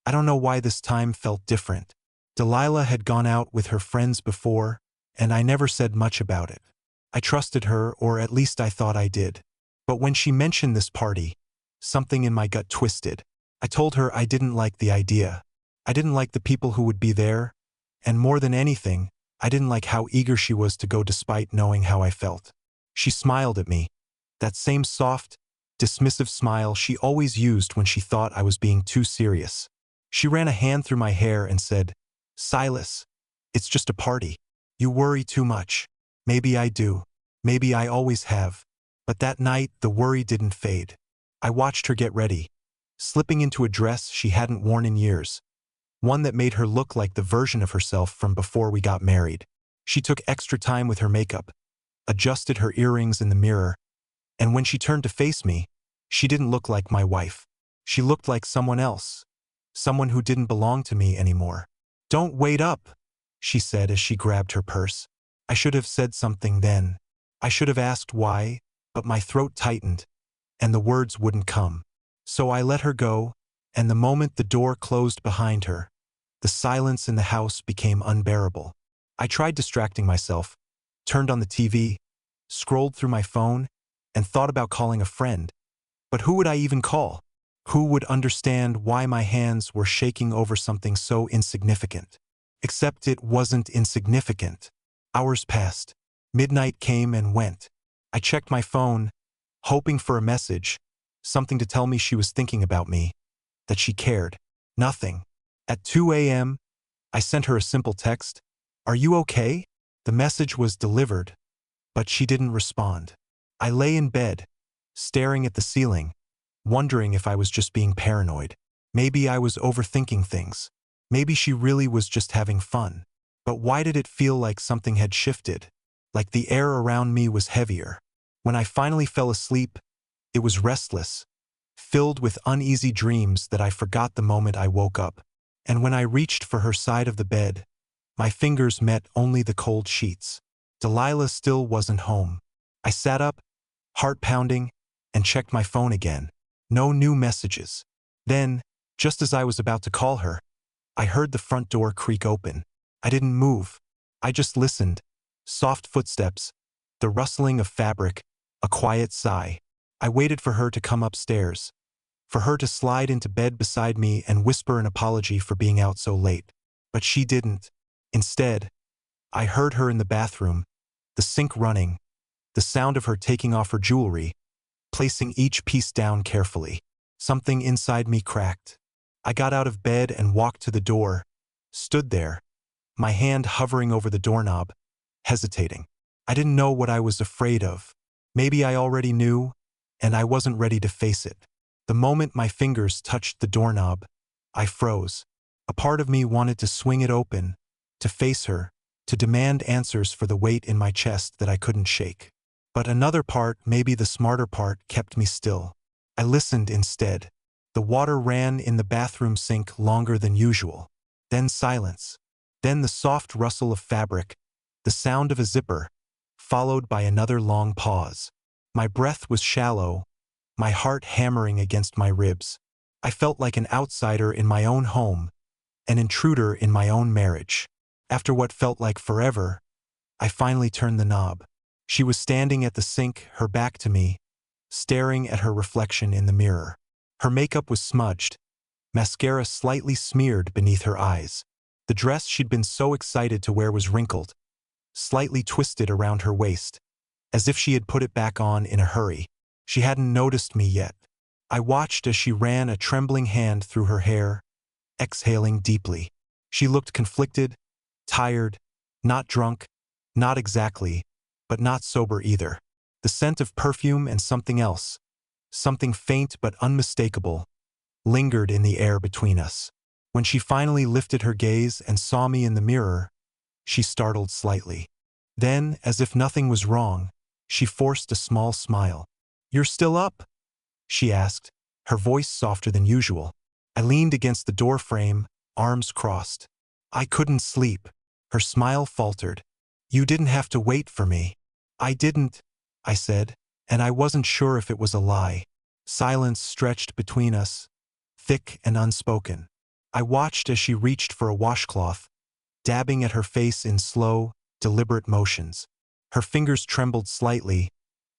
I don't know why this time felt different. Delilah had gone out with her friends before, and I never said much about it. I trusted her, or at least I thought I did. But when she mentioned this party, something in my gut twisted. I told her I didn't like the idea. I didn't like the people who would be there, and more than anything, I didn't like how eager she was to go despite knowing how I felt. She smiled at me, that same soft, dismissive smile she always used when she thought I was being too serious. She ran a hand through my hair and said, "Silas, it's just a party. You worry too much." Maybe I do. Maybe I always have. But that night, the worry didn't fade. I watched her get ready, slipping into a dress she hadn't worn in years, one that made her look like the version of herself from before we got married. She took extra time with her makeup, adjusted her earrings in the mirror, and when she turned to face me, she didn't look like my wife. She looked like someone else, someone who didn't belong to me anymore. "Don't wait up," she said as she grabbed her purse. I should have said something then. I should have asked why, but my throat tightened, and the words wouldn't come. So I let her go, and the moment the door closed behind her, the silence in the house became unbearable. I tried distracting myself, turned on the TV, scrolled through my phone, and thought about calling a friend. But who would I even call? Who would understand why my hands were shaking over something so insignificant? Except it wasn't insignificant. Hours passed. Midnight came and went. I checked my phone, hoping for a message, something to tell me she was thinking about me, that she cared. Nothing. At 2 a.m., I sent her a simple text, "Are you okay?" The message was delivered, but she didn't respond. I lay in bed, staring at the ceiling, wondering if I was just being paranoid. Maybe I was overthinking things. Maybe she really was just having fun. But why did it feel like something had shifted? Like the air around me was heavier. When I finally fell asleep, it was restless, filled with uneasy dreams that I forgot the moment I woke up. And when I reached for her side of the bed, my fingers met only the cold sheets. Delilah still wasn't home. I sat up, heart pounding, and checked my phone again. No new messages. Then, just as I was about to call her, I heard the front door creak open. I didn't move. I just listened. Soft footsteps, the rustling of fabric, a quiet sigh. I waited for her to come upstairs, for her to slide into bed beside me and whisper an apology for being out so late. But she didn't. Instead, I heard her in the bathroom, the sink running, the sound of her taking off her jewelry, placing each piece down carefully. Something inside me cracked. I got out of bed and walked to the door, stood there, my hand hovering over the doorknob, hesitating. I didn't know what I was afraid of. Maybe I already knew, and I wasn't ready to face it. The moment my fingers touched the doorknob, I froze. A part of me wanted to swing it open, to face her, to demand answers for the weight in my chest that I couldn't shake. But another part, maybe the smarter part, kept me still. I listened instead. The water ran in the bathroom sink longer than usual. Then silence. Then the soft rustle of fabric, the sound of a zipper, followed by another long pause. My breath was shallow, my heart hammering against my ribs. I felt like an outsider in my own home, an intruder in my own marriage. After what felt like forever, I finally turned the knob. She was standing at the sink, her back to me, staring at her reflection in the mirror. Her makeup was smudged, mascara slightly smeared beneath her eyes. The dress she'd been so excited to wear was wrinkled, slightly twisted around her waist, as if she had put it back on in a hurry. She hadn't noticed me yet. I watched as she ran a trembling hand through her hair, exhaling deeply. She looked conflicted, tired, not drunk, not exactly, but not sober either. The scent of perfume and something else, something faint but unmistakable, lingered in the air between us. When she finally lifted her gaze and saw me in the mirror, she startled slightly. Then, as if nothing was wrong, she forced a small smile. "You're still up?" she asked, her voice softer than usual. I leaned against the door frame, arms crossed. "I couldn't sleep." Her smile faltered. "You didn't have to wait for me." "I didn't," I said, and I wasn't sure if it was a lie. Silence stretched between us, thick and unspoken. I watched as she reached for a washcloth, dabbing at her face in slow, deliberate motions. Her fingers trembled slightly,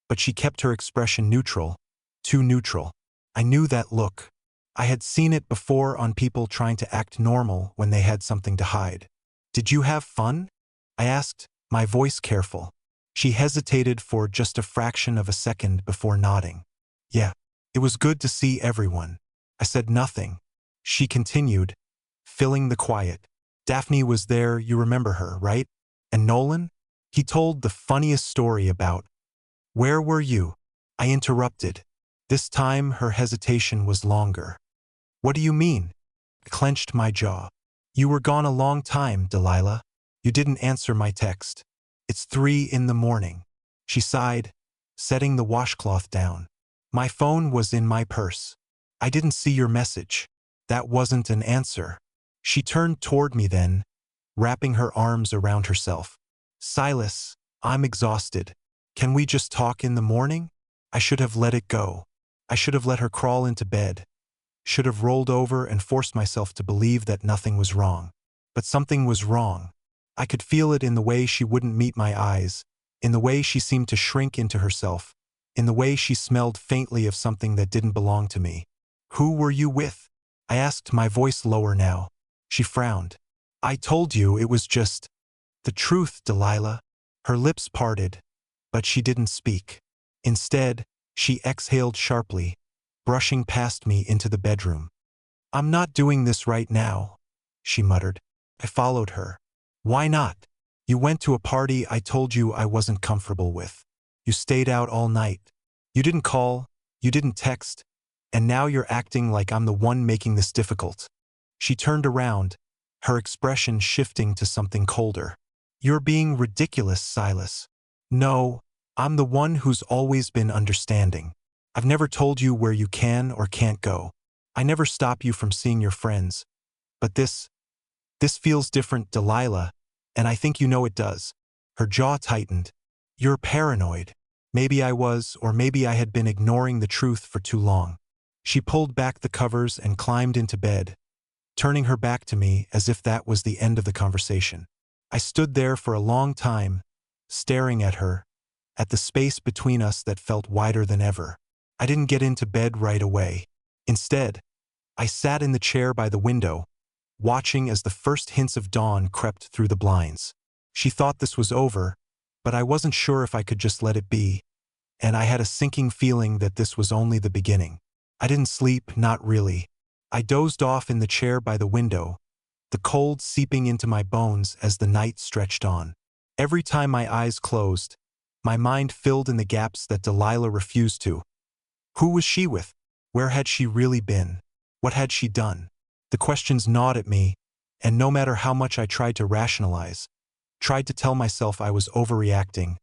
but she kept her expression neutral, too neutral. I knew that look. I had seen it before on people trying to act normal when they had something to hide. "Did you have fun?" I asked, my voice careful. She hesitated for just a fraction of a second before nodding. "Yeah, it was good to see everyone." I said nothing. She continued, filling the quiet. "Daphne was there, you remember her, right? And Nolan? He told the funniest story about—" "Where were you?" I interrupted. This time her hesitation was longer. "What do you mean?" I clenched my jaw. "You were gone a long time, Delilah. You didn't answer my text. It's 3 in the morning." She sighed, setting the washcloth down. "My phone was in my purse. I didn't see your message." That wasn't an answer. She turned toward me then, wrapping her arms around herself. "Silas, I'm exhausted. Can we just talk in the morning?" I should have let it go. I should have let her crawl into bed. Should have rolled over and forced myself to believe that nothing was wrong. But something was wrong. I could feel it in the way she wouldn't meet my eyes, in the way she seemed to shrink into herself, in the way she smelled faintly of something that didn't belong to me. "Who were you with?" I asked, my voice lower now. She frowned. "I told you it was just—" "The truth, Delilah." Her lips parted, but she didn't speak. Instead, she exhaled sharply, brushing past me into the bedroom. "I'm not doing this right now," she muttered. I followed her. "Why not? You went to a party I told you I wasn't comfortable with. You stayed out all night. You didn't call, you didn't text, and now you're acting like I'm the one making this difficult." She turned around, her expression shifting to something colder. "You're being ridiculous, Silas." "No, I'm the one who's always been understanding. I've never told you where you can or can't go. I never stop you from seeing your friends. But this feels different, Delilah, and I think you know it does." Her jaw tightened. "You're paranoid." Maybe I was, or maybe I had been ignoring the truth for too long. She pulled back the covers and climbed into bed, turning her back to me as if that was the end of the conversation. I stood there for a long time, staring at her, at the space between us that felt wider than ever. I didn't get into bed right away. Instead, I sat in the chair by the window, watching as the first hints of dawn crept through the blinds. She thought this was over, but I wasn't sure if I could just let it be, and I had a sinking feeling that this was only the beginning. I didn't sleep, not really. I dozed off in the chair by the window, the cold seeping into my bones as the night stretched on. Every time my eyes closed, my mind filled in the gaps that Delilah refused to. Who was she with? Where had she really been? What had she done? The questions gnawed at me, and no matter how much I tried to rationalize, tried to tell myself I was overreacting,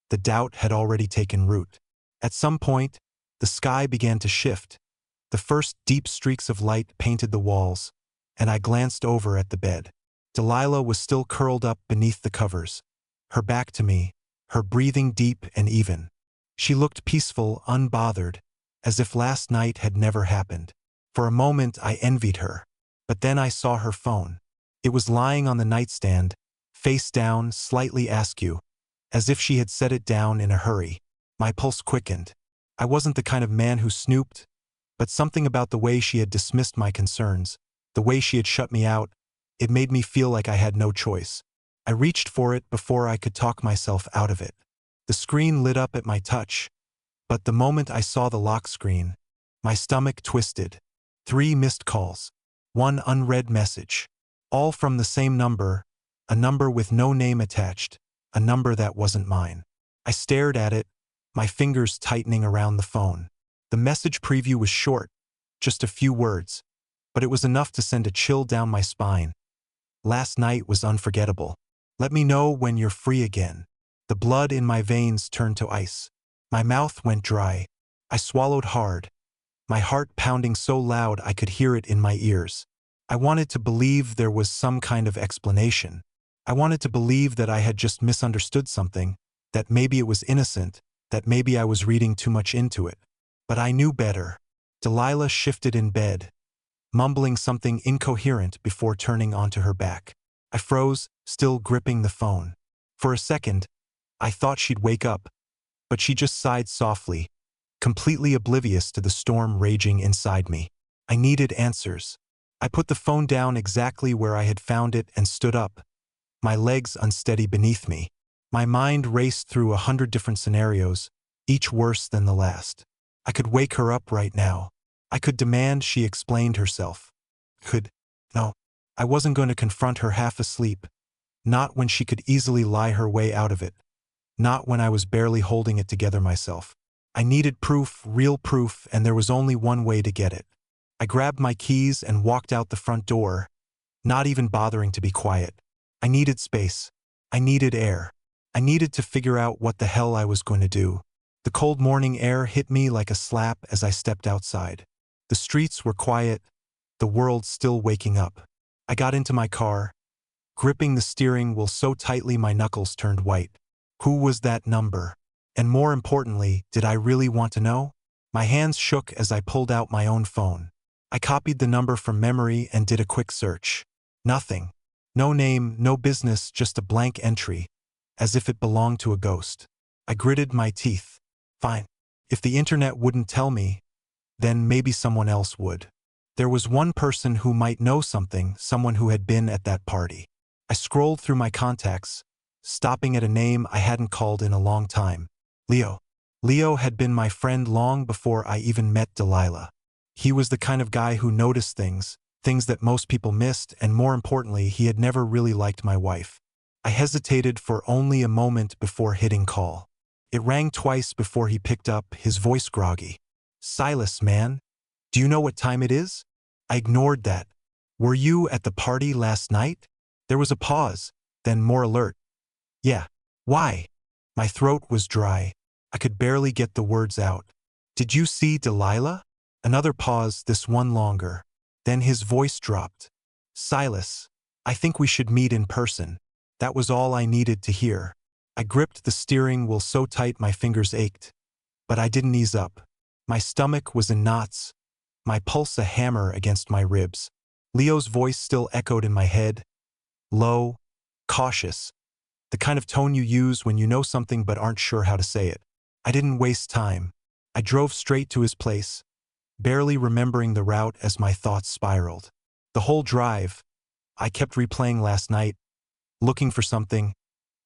the doubt had already taken root. At some point, the sky began to shift. The first deep streaks of light painted the walls, and I glanced over at the bed. Delilah was still curled up beneath the covers, her back to me, her breathing deep and even. She looked peaceful, unbothered, as if last night had never happened. For a moment I envied her, but then I saw her phone. It was lying on the nightstand, face down, slightly askew, as if she had set it down in a hurry. My pulse quickened. I wasn't the kind of man who snooped, but something about the way she had dismissed my concerns, the way she had shut me out, it made me feel like I had no choice. I reached for it before I could talk myself out of it. The screen lit up at my touch, but the moment I saw the lock screen, my stomach twisted. 3 missed calls, 1 unread message, all from the same number, a number with no name attached, a number that wasn't mine. I stared at it, my fingers tightening around the phone. The message preview was short, just a few words, but it was enough to send a chill down my spine. "Last night was unforgettable. Let me know when you're free again." The blood in my veins turned to ice. My mouth went dry. I swallowed hard, my heart pounding so loud I could hear it in my ears. I wanted to believe there was some kind of explanation. I wanted to believe that I had just misunderstood something, that maybe it was innocent, that maybe I was reading too much into it. But I knew better. Delilah shifted in bed, mumbling something incoherent before turning onto her back. I froze, still gripping the phone. For a second, I thought she'd wake up, but she just sighed softly, completely oblivious to the storm raging inside me. I needed answers. I put the phone down exactly where I had found it and stood up, my legs unsteady beneath me. My mind raced through 100 different scenarios, each worse than the last. I could wake her up right now. I could demand she explained herself. No. I wasn't going to confront her half asleep, not when she could easily lie her way out of it, not when I was barely holding it together myself. I needed proof, real proof, and there was only one way to get it. I grabbed my keys and walked out the front door, not even bothering to be quiet. I needed space. I needed air. I needed to figure out what the hell I was going to do. The cold morning air hit me like a slap as I stepped outside. The streets were quiet, the world still waking up. I got into my car, gripping the steering wheel so tightly my knuckles turned white. Who was that number? And more importantly, did I really want to know? My hands shook as I pulled out my own phone. I copied the number from memory and did a quick search. Nothing. No name, no business, just a blank entry, as if it belonged to a ghost. I gritted my teeth. Fine. If the internet wouldn't tell me, then maybe someone else would. There was one person who might know something, someone who had been at that party. I scrolled through my contacts, stopping at a name I hadn't called in a long time. Leo. Leo had been my friend long before I even met Delilah. He was the kind of guy who noticed things that most people missed, and more importantly, he had never really liked my wife. I hesitated for only a moment before hitting call. It rang twice before he picked up, his voice groggy. Silas, man. Do you know what time it is? I ignored that. Were you at the party last night? There was a pause, then more alert. Yeah. Why? My throat was dry. I could barely get the words out. Did you see Delilah? Another pause, this one longer. Then his voice dropped. Silas, I think we should meet in person. That was all I needed to hear. I gripped the steering wheel so tight my fingers ached. But I didn't ease up. My stomach was in knots, my pulse a hammer against my ribs. Leo's voice still echoed in my head. Low, cautious. The kind of tone you use when you know something but aren't sure how to say it. I didn't waste time. I drove straight to his place, barely remembering the route as my thoughts spiraled. The whole drive, I kept replaying last night, looking for something,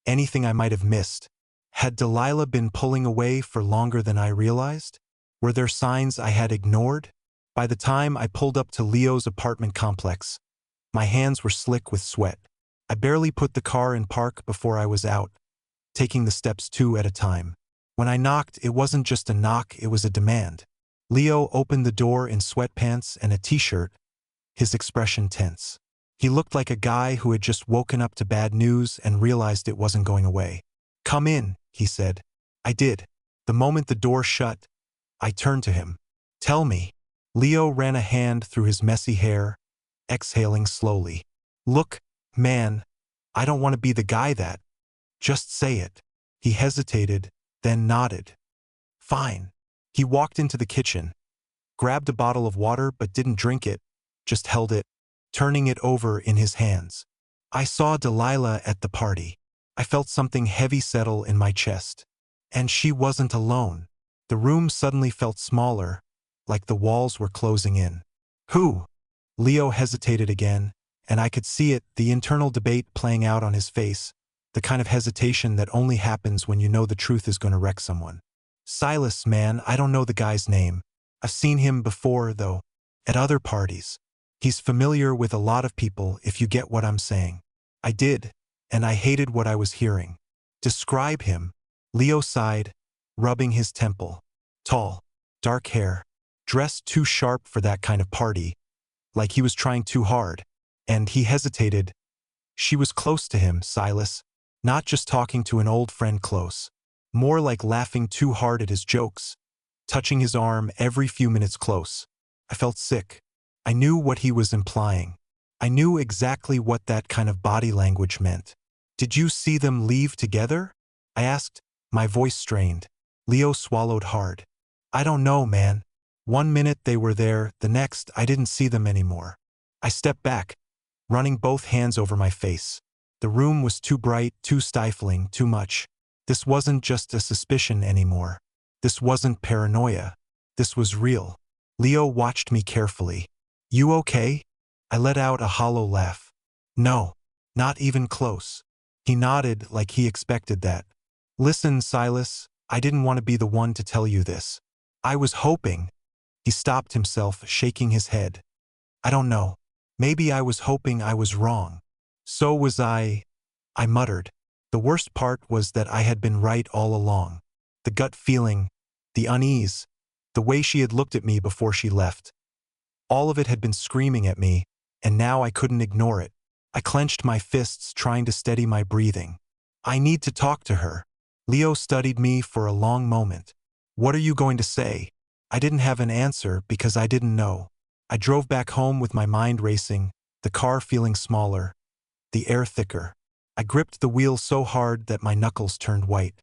anything I might have missed. Had Delilah been pulling away for longer than I realized? Were there signs I had ignored? By the time I pulled up to Leo's apartment complex, my hands were slick with sweat. I barely put the car in park before I was out, taking the steps 2 at a time. When I knocked, it wasn't just a knock, it was a demand. Leo opened the door in sweatpants and a t-shirt, his expression tense. He looked like a guy who had just woken up to bad news and realized it wasn't going away. Come in, he said. I did. The moment the door shut, I turned to him. Tell me. Leo ran a hand through his messy hair, exhaling slowly. Look, man, I don't want to be the guy that. Just say it. He hesitated, then nodded. Fine. He walked into the kitchen, grabbed a bottle of water but didn't drink it, just held it, turning it over in his hands. I saw Delilah at the party. I felt something heavy settle in my chest. And she wasn't alone. The room suddenly felt smaller, like the walls were closing in. Who? Leo hesitated again, and I could see it, the internal debate playing out on his face, the kind of hesitation that only happens when you know the truth is going to wreck someone. Silas, man, I don't know the guy's name. I've seen him before, though, at other parties. He's familiar with a lot of people, if you get what I'm saying. I did, and I hated what I was hearing. Describe him. Leo sighed, rubbing his temple. Tall, dark hair, dressed too sharp for that kind of party, like he was trying too hard. And he hesitated. She was close to him, Silas, not just talking to an old friend close. More like laughing too hard at his jokes, touching his arm every few minutes close. I felt sick. I knew what he was implying. I knew exactly what that kind of body language meant. Did you see them leave together? I asked, my voice strained. Leo swallowed hard. I don't know, man. One minute they were there, the next I didn't see them anymore. I stepped back, running both hands over my face. The room was too bright, too stifling, too much. This wasn't just a suspicion anymore. This wasn't paranoia. This was real. Leo watched me carefully. "You okay?" I let out a hollow laugh. "No, not even close." He nodded like he expected that. "Listen, Silas, I didn't want to be the one to tell you this. I was hoping." He stopped himself, shaking his head. "I don't know. Maybe I was hoping I was wrong." "So was I," I muttered. The worst part was that I had been right all along. The gut feeling, the unease, the way she had looked at me before she left. All of it had been screaming at me, and now I couldn't ignore it. I clenched my fists, trying to steady my breathing. "I need to talk to her." Leo studied me for a long moment. "What are you going to say?" I didn't have an answer because I didn't know. I drove back home with my mind racing, the car feeling smaller, the air thicker. I gripped the wheel so hard that my knuckles turned white.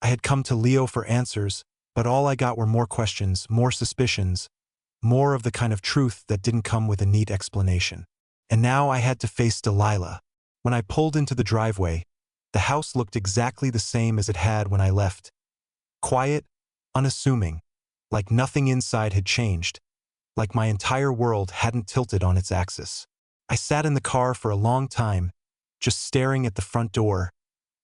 I had come to Leo for answers, but all I got were more questions, more suspicions, more of the kind of truth that didn't come with a neat explanation. And now I had to face Delilah. When I pulled into the driveway, the house looked exactly the same as it had when I left. Quiet, unassuming, like nothing inside had changed, like my entire world hadn't tilted on its axis. I sat in the car for a long time, just staring at the front door,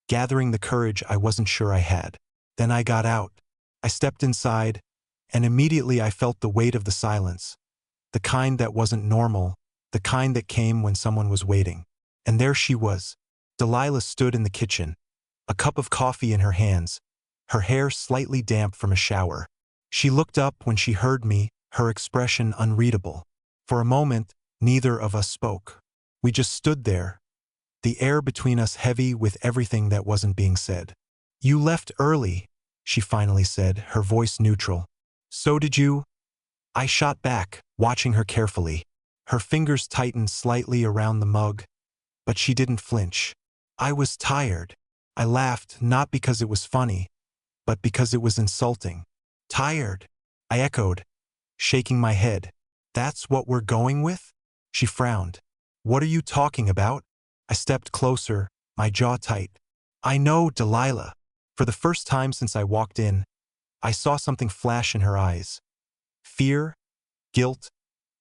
gathering the courage I wasn't sure I had. Then I got out. I stepped inside, and immediately I felt the weight of the silence, the kind that wasn't normal, the kind that came when someone was waiting. And there she was. Delilah stood in the kitchen, a cup of coffee in her hands, her hair slightly damp from a shower. She looked up when she heard me, her expression unreadable. For a moment, neither of us spoke. We just stood there, the air between us heavy with everything that wasn't being said. "You left early," she finally said, her voice neutral. "So did you?" I shot back, watching her carefully. Her fingers tightened slightly around the mug, but she didn't flinch. "I was tired." I laughed, not because it was funny, but because it was insulting. "Tired?" I echoed, shaking my head. "That's what we're going with?" She frowned. "What are you talking about?" I stepped closer, my jaw tight. "I know, Delilah." For the first time since I walked in, I saw something flash in her eyes. Fear? Guilt?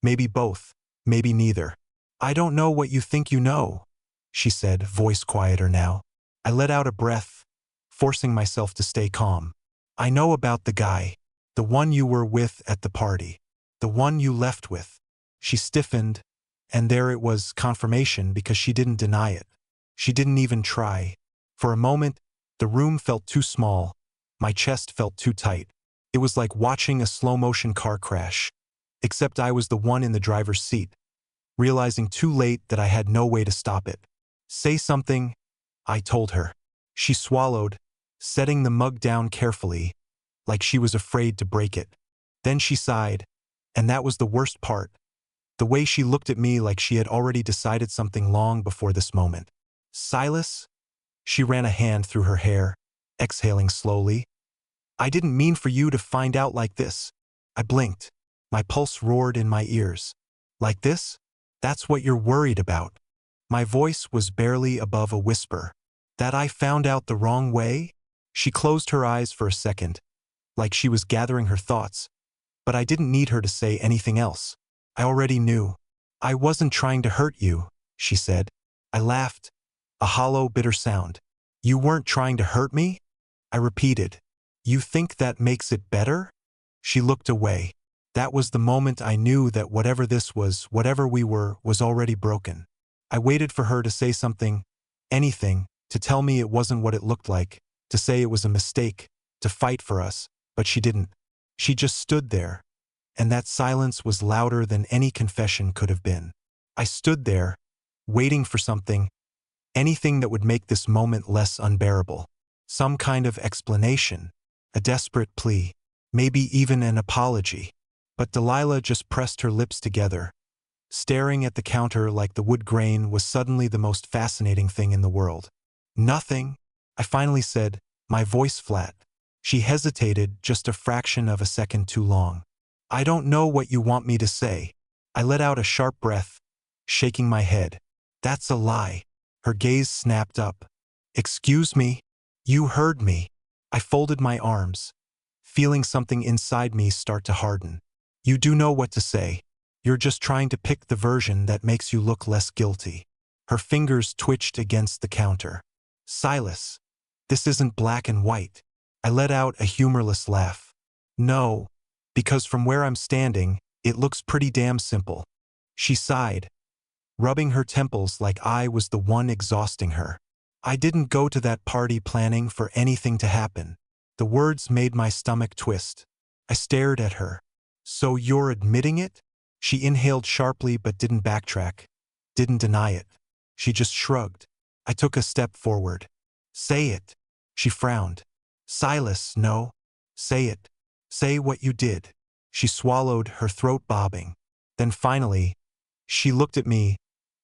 Maybe both, maybe neither. "I don't know what you think you know," she said, voice quieter now. I let out a breath, forcing myself to stay calm. "I know about the guy, the one you were with at the party, the one you left with." She stiffened, and there it was, confirmation, because she didn't deny it. She didn't even try. For a moment, the room felt too small. My chest felt too tight. It was like watching a slow-motion car crash. Except I was the one in the driver's seat, realizing too late that I had no way to stop it. "Say something," I told her. She swallowed, setting the mug down carefully, like she was afraid to break it. Then she sighed, and that was the worst part. The way she looked at me like she had already decided something long before this moment. "Silas?" She ran a hand through her hair, exhaling slowly. "I didn't mean for you to find out like this." I blinked. My pulse roared in my ears. "Like this? That's what you're worried about." My voice was barely above a whisper. "That I found out the wrong way?" She closed her eyes for a second, like she was gathering her thoughts, but I didn't need her to say anything else. I already knew. "I wasn't trying to hurt you," she said. I laughed, a hollow, bitter sound. "You weren't trying to hurt me?" I repeated. "You think that makes it better?" She looked away. That was the moment I knew that whatever this was, whatever we were, was already broken. I waited for her to say something, anything, to tell me it wasn't what it looked like, to say it was a mistake, to fight for us, but she didn't. She just stood there, and that silence was louder than any confession could have been. I stood there, waiting for something, anything that would make this moment less unbearable. Some kind of explanation, a desperate plea, maybe even an apology. But Delilah just pressed her lips together. Staring at the counter like the wood grain was suddenly the most fascinating thing in the world. "Nothing," I finally said, my voice flat. She hesitated just a fraction of a second too long. I don't know what you want me to say. I let out a sharp breath, shaking my head. That's a lie. Her gaze snapped up. Excuse me? You heard me. I folded my arms, feeling something inside me start to harden. You do know what to say. You're just trying to pick the version that makes you look less guilty. Her fingers twitched against the counter. Silas, this isn't black and white. I let out a humorless laugh. No, because from where I'm standing, it looks pretty damn simple. She sighed, rubbing her temples like I was the one exhausting her. I didn't go to that party planning for anything to happen. The words made my stomach twist. I stared at her. So you're admitting it? She inhaled sharply but didn't backtrack, didn't deny it. She just shrugged. I took a step forward. Say it. She frowned. Silas, no. Say it. Say what you did. She swallowed, her throat bobbing. Then finally, she looked at me,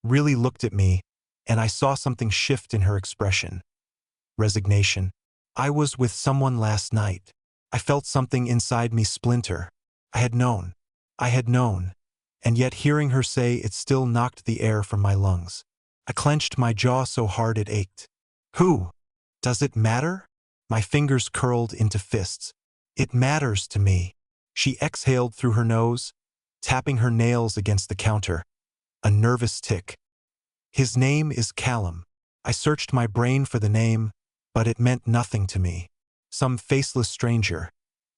really looked at me, and I saw something shift in her expression. Resignation. I was with someone last night. I felt something inside me splinter. I had known. And yet hearing her say it still knocked the air from my lungs. I clenched my jaw so hard it ached. Who? Does it matter? My fingers curled into fists. It matters to me. She exhaled through her nose, tapping her nails against the counter. A nervous tick. His name is Callum. I searched my brain for the name, but it meant nothing to me. Some faceless stranger.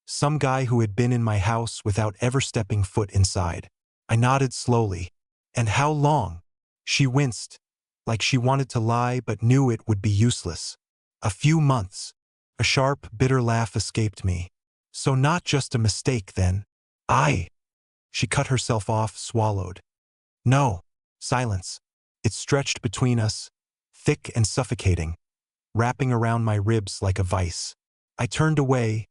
Some guy who had been in my house without ever stepping foot inside. I nodded slowly. And how long? She winced, like she wanted to lie but knew it would be useless. A few months. A sharp, bitter laugh escaped me. So not just a mistake, then. She cut herself off, swallowed. No. Silence. It stretched between us, thick and suffocating, wrapping around my ribs like a vice. I turned away,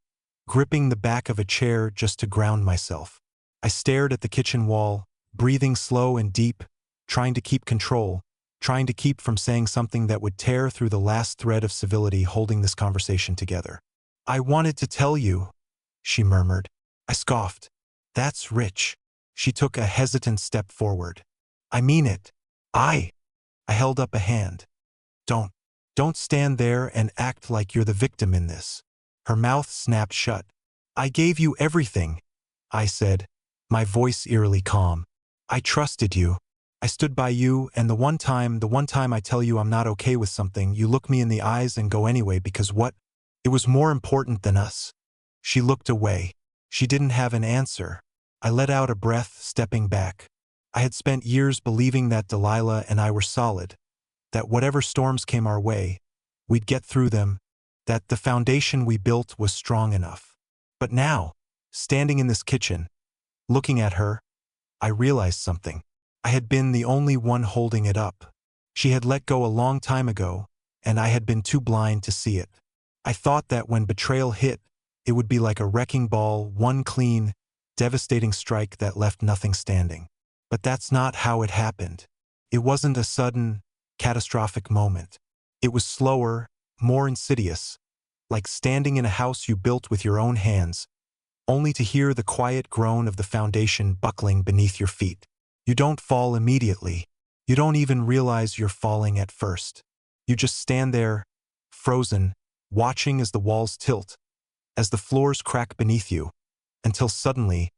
gripping the back of a chair just to ground myself. I stared at the kitchen wall, breathing slow and deep, trying to keep control, trying to keep from saying something that would tear through the last thread of civility holding this conversation together. I wanted to tell you, she murmured. I scoffed. That's rich. She took a hesitant step forward. I mean it. I held up a hand. Don't stand there and act like you're the victim in this. Her mouth snapped shut. I gave you everything, I said, my voice eerily calm. I trusted you. I stood by you, and the one time I tell you I'm not okay with something, you look me in the eyes and go anyway because what? It was more important than us. She looked away. She didn't have an answer. I let out a breath, stepping back. I had spent years believing that Delilah and I were solid, that whatever storms came our way, we'd get through them, that the foundation we built was strong enough. But now, standing in this kitchen, looking at her, I realized something. I had been the only one holding it up. She had let go a long time ago, and I had been too blind to see it. I thought that when betrayal hit, it would be like a wrecking ball, one clean, devastating strike that left nothing standing. But that's not how it happened. It wasn't a sudden, catastrophic moment. It was slower, more insidious, like standing in a house you built with your own hands, only to hear the quiet groan of the foundation buckling beneath your feet. You don't fall immediately. You don't even realize you're falling at first. You just stand there, frozen, watching as the walls tilt, as the floors crack beneath you, until suddenly,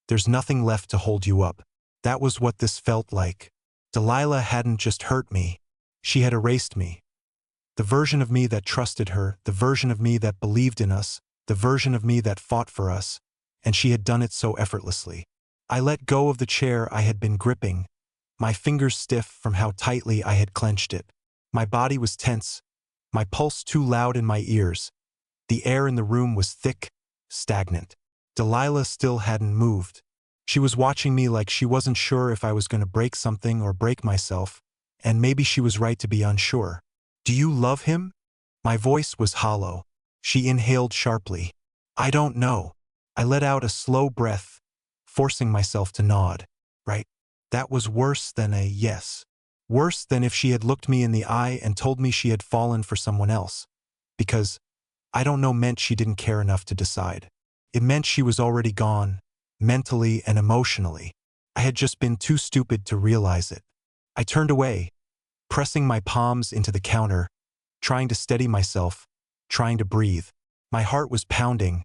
there's nothing left to hold you up. That was what this felt like. Delilah hadn't just hurt me. She had erased me. The version of me that trusted her, the version of me that believed in us, the version of me that fought for us, and she had done it so effortlessly. I let go of the chair I had been gripping, my fingers stiff from how tightly I had clenched it. My body was tense, my pulse too loud in my ears. The air in the room was thick, stagnant. Delilah still hadn't moved. She was watching me like she wasn't sure if I was going to break something or break myself, and maybe she was right to be unsure. Do you love him? My voice was hollow. She inhaled sharply. I don't know. I let out a slow breath, forcing myself to nod. Right? That was worse than a yes. Worse than if she had looked me in the eye and told me she had fallen for someone else. Because, I don't know meant she didn't care enough to decide. It meant she was already gone, mentally and emotionally. I had just been too stupid to realize it. I turned away, pressing my palms into the counter, trying to steady myself, trying to breathe. My heart was pounding,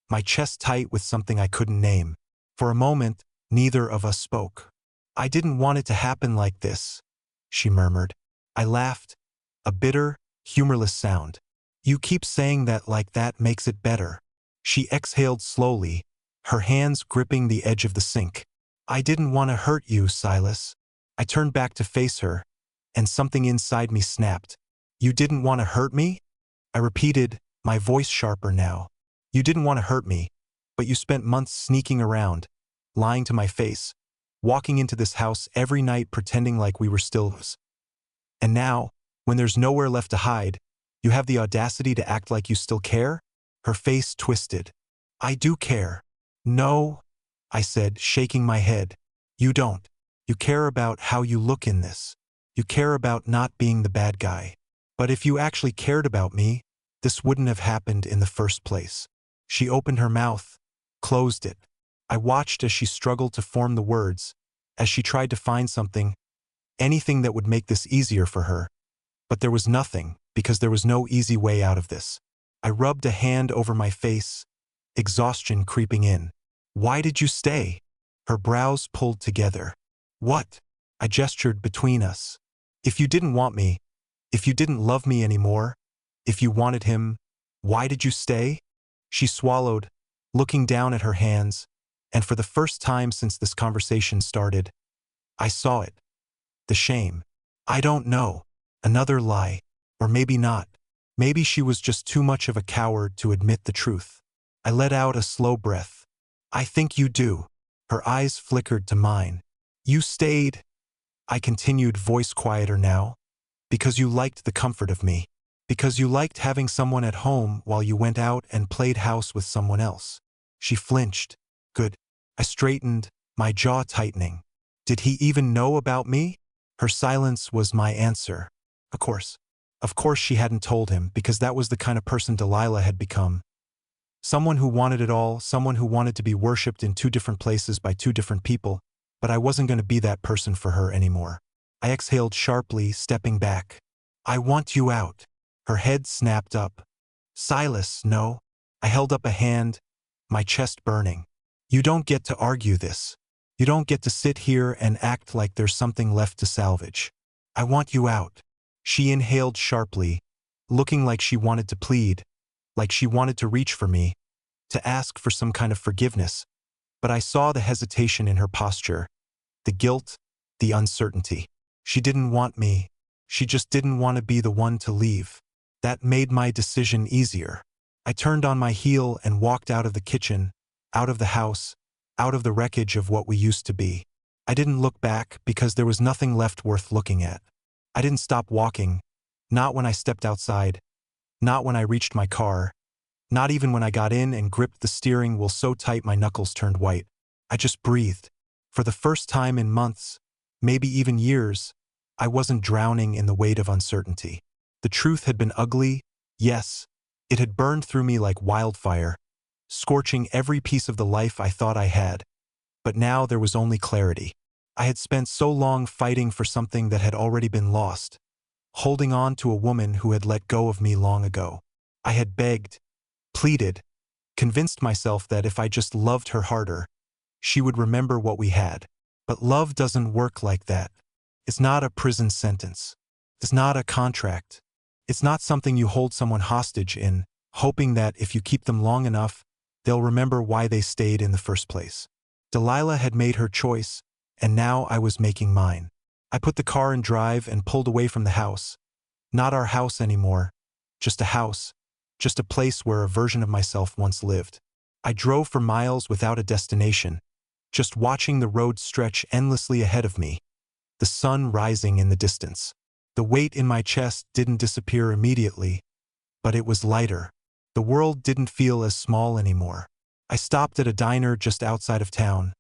my chest tight with something I couldn't name. For a moment, neither of us spoke. "I didn't want it to happen like this," she murmured. I laughed, a bitter, humorless sound. "You keep saying that like that makes it better." She exhaled slowly, her hands gripping the edge of the sink. "I didn't want to hurt you, Silas." I turned back to face her, and something inside me snapped. "You didn't want to hurt me?" I repeated, my voice sharper now. "You didn't want to hurt me, but you spent months sneaking around, lying to my face, walking into this house every night pretending like we were still us. And now, when there's nowhere left to hide, you have the audacity to act like you still care?" Her face twisted. "I do care." "No," I said, shaking my head. "You don't. You care about how you look in this. You care about not being the bad guy. But if you actually cared about me, this wouldn't have happened in the first place." She opened her mouth, closed it. I watched as she struggled to form the words, as she tried to find something, anything that would make this easier for her. But there was nothing, because there was no easy way out of this. I rubbed a hand over my face, exhaustion creeping in. "Why did you stay?" Her brows pulled together. "What?" I gestured between us. "If you didn't want me, if you didn't love me anymore, if you wanted him, why did you stay?" She swallowed, looking down at her hands, and for the first time since this conversation started, I saw it. The shame. I don't know. Another lie. Or maybe not. Maybe she was just too much of a coward to admit the truth. I let out a slow breath. "I think you do." Her eyes flickered to mine. "You stayed," I continued, voice quieter now, "because you liked the comfort of me. Because you liked having someone at home while you went out and played house with someone else." She flinched. "Good." I straightened, my jaw tightening. Did he even know about me? Her silence was my answer. Of course. Of course she hadn't told him, because that was the kind of person Delilah had become. Someone who wanted it all, someone who wanted to be worshipped in two different places by two different people, but I wasn't going to be that person for her anymore. I exhaled sharply, stepping back. "I want you out." Her head snapped up. "Silas, no." I held up a hand, my chest burning. "You don't get to argue this. You don't get to sit here and act like there's something left to salvage. I want you out." She inhaled sharply, looking like she wanted to plead, like she wanted to reach for me, to ask for some kind of forgiveness. But I saw the hesitation in her posture, the guilt, the uncertainty. She didn't want me. She just didn't want to be the one to leave. That made my decision easier. I turned on my heel and walked out of the kitchen, out of the house, out of the wreckage of what we used to be. I didn't look back because there was nothing left worth looking at. I didn't stop walking, not when I stepped outside, not when I reached my car, not even when I got in and gripped the steering wheel so tight my knuckles turned white. I just breathed. For the first time in months, maybe even years, I wasn't drowning in the weight of uncertainty. The truth had been ugly, yes. It had burned through me like wildfire, scorching every piece of the life I thought I had. But now there was only clarity. I had spent so long fighting for something that had already been lost, holding on to a woman who had let go of me long ago. I had begged, pleaded, convinced myself that if I just loved her harder, she would remember what we had. But love doesn't work like that. It's not a prison sentence. It's not a contract. It's not something you hold someone hostage in, hoping that if you keep them long enough, they'll remember why they stayed in the first place. Delilah had made her choice, and now I was making mine. I put the car in drive and pulled away from the house. Not our house anymore. Just a house. Just a place where a version of myself once lived. I drove for miles without a destination, just watching the road stretch endlessly ahead of me, the sun rising in the distance. The weight in my chest didn't disappear immediately, but it was lighter. The world didn't feel as small anymore. I stopped at a diner just outside of town,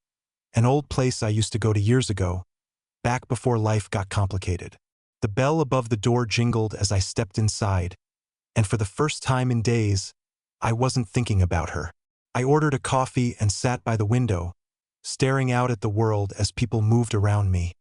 an old place I used to go to years ago, back before life got complicated. The bell above the door jingled as I stepped inside, and for the first time in days, I wasn't thinking about her. I ordered a coffee and sat by the window, staring out at the world as people moved around me,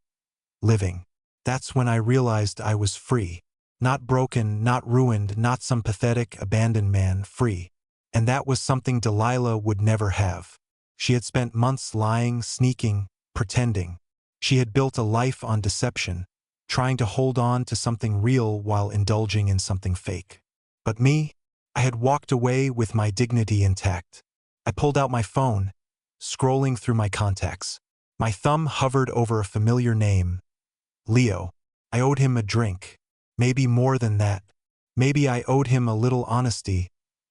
living. That's when I realized I was free. Not broken, not ruined, not some pathetic, abandoned man, free. And that was something Delilah would never have. She had spent months lying, sneaking, pretending. She had built a life on deception, trying to hold on to something real while indulging in something fake. But me, I had walked away with my dignity intact. I pulled out my phone, scrolling through my contacts. My thumb hovered over a familiar name, Leo. I owed him a drink. Maybe more than that. Maybe I owed him a little honesty,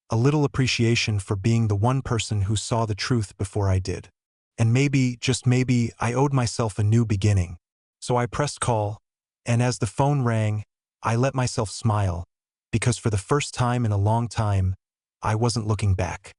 a little appreciation for being the one person who saw the truth before I did. And maybe, just maybe, I owed myself a new beginning. So I pressed call, and as the phone rang, I let myself smile, because for the first time in a long time, I wasn't looking back.